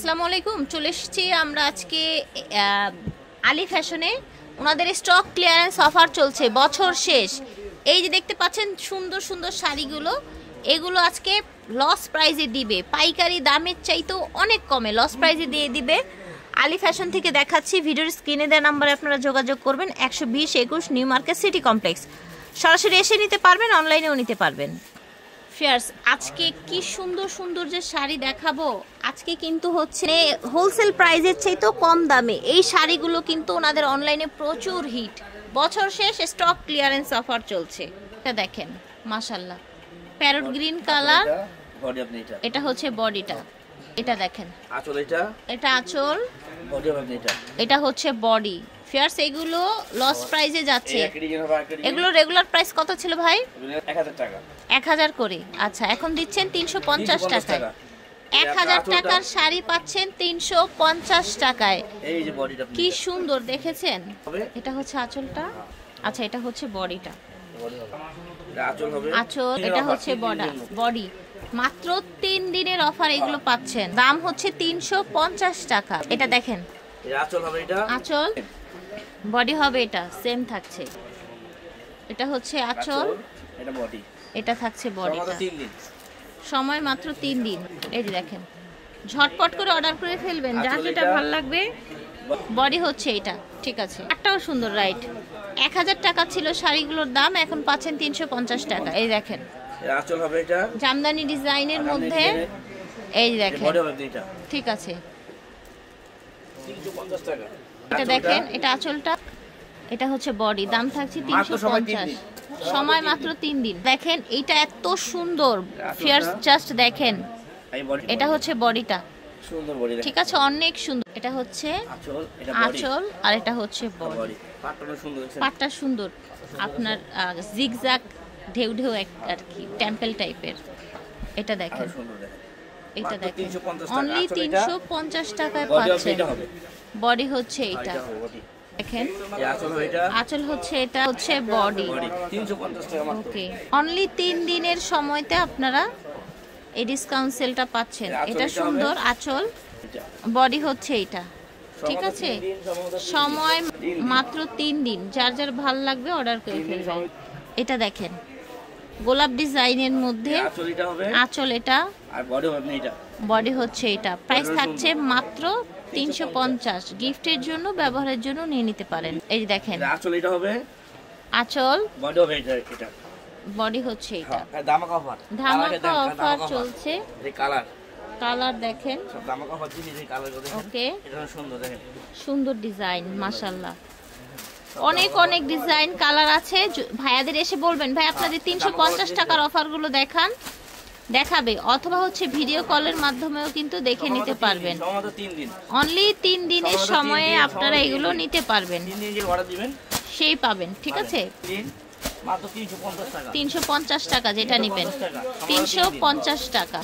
আসসালামু আলাইকুম। চলে এসেছি আমরা আজকে আলী ফ্যাশনে। ওনাদের স্টক ক্লিয়ারেন্স অফার চলছে, বছর শেষ। এই যে দেখতে পাচ্ছেন সুন্দর সুন্দর শাড়িগুলো, এগুলো আজকে লস প্রাইজে দিবে, পাইকারি দামের চাইতেও অনেক কমে লস প্রাইজে দিয়ে দিবে। আলী ফ্যাশন থেকে দেখাচ্ছি, ভিডিওর স্ক্রিনে দেওয়া নাম্বারে আপনারা যোগাযোগ করবেন। 120-21 নিউ মার্কেট সিটি কমপ্লেক্স। সরাসরি এসে নিতে পারবেন, অনলাইনেও নিতে পারবেন। ফিয়ার্স, আজকে কি সুন্দর সুন্দর যে শাড়ি দেখাবো, আজকে কিন্তু হচ্ছে হোলসেল প্রাইজের চাইতেও কম দামে এই শাড়িগুলো কিন্তু ওনাদের অনলাইনে প্রচুর হিট। বছর শেষ স্টক ক্লিয়ারেন্স অফার চলছে। এটা দেখেন, মাশাআল্লাহ, প্যারট গ্রিন কালার। এটা হচ্ছে বডিটা, এটা দেখেন আঁচল, এটা আঁচল, এটা হচ্ছে বডি। ফিয়ার্স, এগুলো লস প্রাইজে যাচ্ছে। এগুলো রেগুলার প্রাইস কত ছিল ভাই? 1000 টাকা। 1000 করে। আচ্ছা, এখন দিচ্ছেন 350 টাকায়। 1000 টাকার শাড়ি পাচ্ছেন 350 টাকায়। এই যে বডিটা কি সুন্দর দেখেছেন। এটা হচ্ছে আঁচলটা, আচ্ছা এটা হচ্ছে বডিটা। আঁচল হবে, আঁচল, এটা হচ্ছে বডি। মাত্র 3 দিনের অফার এগুলো পাচ্ছেন। দাম হচ্ছে 350 টাকা। এটা দেখেন, আঁচল হবে, এটা আঁচল, বডি হবে, এটা সেম থাকছে। এটা হচ্ছে আঁচল, এটা বডি, এটা থাকছে বডিটা। 3 দিন সময় মাত্র 3 দিন। এই যে দেখেন, ঝটপট করে অর্ডার করে ফেলবেন, যার যেটা ভালো লাগবে। বডি হচ্ছে এটা, ঠিক আছে। একটাও সুন্দর, রাইট। 1000 টাকা ছিল শাড়িগুলোর দাম, এখন পাচ্ছেন 350 টাকা। এই দেখেন, আঁচল হবে, এটা জামদানি ডিজাইনের মধ্যে। এই দেখেন, বডি হবে, এটা ঠিক আছে, 350 টাকা। এটা দেখেন, এটা আঁচলটা, এটা হচ্ছে বডি। দাম থাকছে 350। সময় মাত্র 3 দিন। দেখেন এইটা এত সুন্দর। ফিয়ার্স, জাস্ট দেখেন, এটা হচ্ছে বডিটা, সুন্দর বডি, ঠিক আছে, অনেক সুন্দর। এটা হচ্ছে আঁচল, এটা আঁচল, আর এটা হচ্ছে বডি। পাটটা সুন্দর, পাটটা সুন্দর, আপনার জিগজ্যাগ ঢেউ ঢেউ আর কি, টেম্পল টাইপের। এটা দেখেন, এটা দেখেন, অনলি 350 টাকায় পাচ্ছেন। বডি হচ্ছে এটা, দেখেন আঁচল হচ্ছে, এটা হচ্ছে বডি। 350 টাকা মাত্র। ওকে, অনলি 3 দিনের সময়তে আপনারা এই ডিসকাউন্ট সেলটা পাচ্ছেন। এটা সুন্দর আঁচল, বডি হচ্ছে এটা, ঠিক আছে। সময় মাত্র 3 দিন। যার যার ভালো লাগবে অর্ডার করে ফেলবেন। এটা দেখেন, গোলাপ ডিজাইনের মধ্যে আঁচল, এটা আর বডি হবে, এটা বডি হচ্ছে এটা। প্রাইস থাকছে মাত্র 350। গিফটের জন্য, ব্যবহারের জন্য নিয়ে নিতে পারেন। এই যে দেখেন, আঁচল, এটা হবে আঁচল, বডি হবে, এটা বডি হচ্ছে এটা। ধামাকা অফার, ধামাকা অফার চলছে। এই কালার, কালার দেখেন, সব ধামাকা অফার দিন। এই কালার দেখেন, ওকে, এটা সুন্দর, দেখেন সুন্দর ডিজাইন, মাশাআল্লাহ। অনেক অনেক ডিজাইন কালার আছে। ভাইয়াদের এসে বলবেন, ভাই আপনাদের 350 টাকার অফারগুলো দেখাবে, অথবা হচ্ছে ভিডিও কলের মাধ্যমেও কিন্তু দেখে নিতে পারবেন। অনলি 3 দিনের সময়ে আপনারা এগুলো নিতে পারবেন, সেই পাবেন, ঠিক আছে। 350 টাকা যেটা নেবেন, 350 টাকা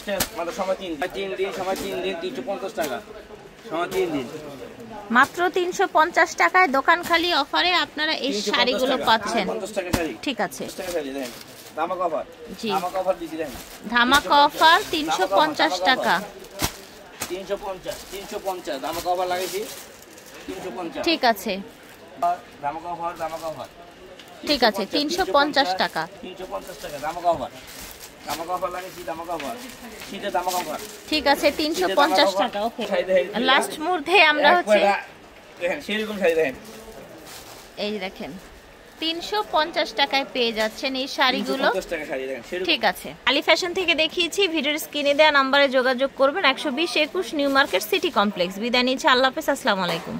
মাত্র। 350 টাকায় দোকান খালি অফারে আপনারা এই শাড়িগুলো পাচ্ছেন, ঠিক আছে। জি, ধামাকা অফার 350 টাকা, 350 ধামাকা অফার লাগাইছি, 350, ঠিক আছে, ধামাকা অফার, ঠিক আছে, 350 টাকা, 350 টাকা ধামাকা অফার, ধামাকা অফার লাগাইছি, ধামাকা অফার, শীতে ধামাকা অফার, ঠিক আছে, 350 টাকা। ওকে, লাস্ট মুহূর্তে আমরা হচ্ছে দেখেন সেরকম শাড়ি দেখেন, এই দেখেন 350 টাকায় পেয়ে যাচ্ছেন এই শাড়িগুলো, ঠিক আছে। আলী ফ্যাশন থেকে দেখিয়েছি, ভিডিওর স্ক্রিনে দেওয়া নম্বরে যোগাযোগ করবেন। 120-21 নিউ মার্কেট সিটি কমপ্লেক্স। বিদায় নিচ্ছি, আল্লাহ হাফেজ, আসসালামু আলাইকুম।